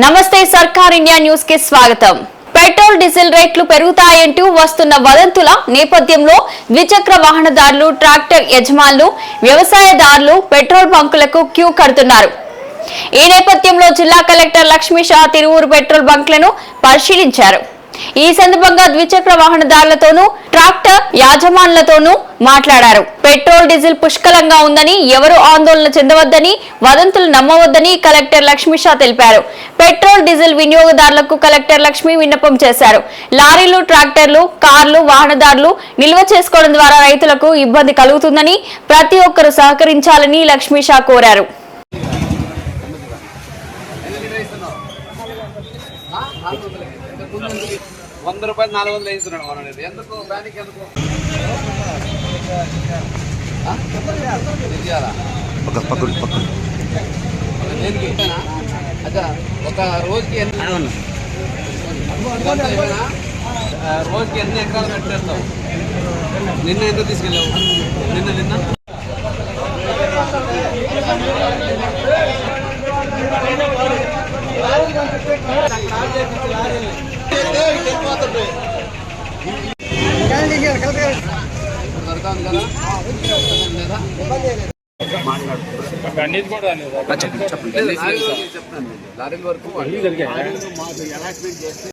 నమస్తే సర్కార్ India news కి స్వాగతం. పెట్రోల్ డీజిల్ రేట్లు పెరుగుతాయంటూ వస్తున్న వదంతుల నేపథ్యంలో ద్విచక్ర వాహనదారులు, ట్రాక్టర్ యజమానులు, వ్యవసాయదారులు పెట్రోల్ బంకులకు క్యూ కడుతున్నారు. ఈ నేపథ్యంలో జిల్లా కలెక్టర్ లక్ష్మీ షా తిరువూరు పెట్రోల్ బంకులను పరిశీలించారు. ఈ సందర్భంగా ద్విచక్ర వాహనదారులతోనూ, ట్రాక్టర్ యాజమానులతోనూ మాట్లాడారు. పెట్రోల్ డీజిల్ పుష్కలంగా ఉందని, ఎవరు ఆందోళన చెందవద్దని, వదంతులు నమ్మవద్దని కలెక్టర్ లక్ష్మీ షా తెలిపారు. పెట్రోల్ డీజిల్ వినియోగదారులకు కలెక్టర్ లక్ష్మి విన్నపం చేశారు. లారీలు, ట్రాక్టర్లు, కార్లు వాహనదారులు నిల్వ చేసుకోవడం ద్వారా రైతులకు ఇబ్బంది కలుగుతుందని, ప్రతి ఒక్కరూ సహకరించాలని లక్ష్మీ షా కోరారు. ₹100 400 వేస్తున్నాడు. ఎందుకు బ్యానికి ఎందుకు అచ్చా ఒక రోజుకి రోజుకి ఎన్ని ఎకరాలు పెట్టేస్తావు? నిన్న ఎంత తీసుకెళ్ళావు? నిన్న లారీల వరకు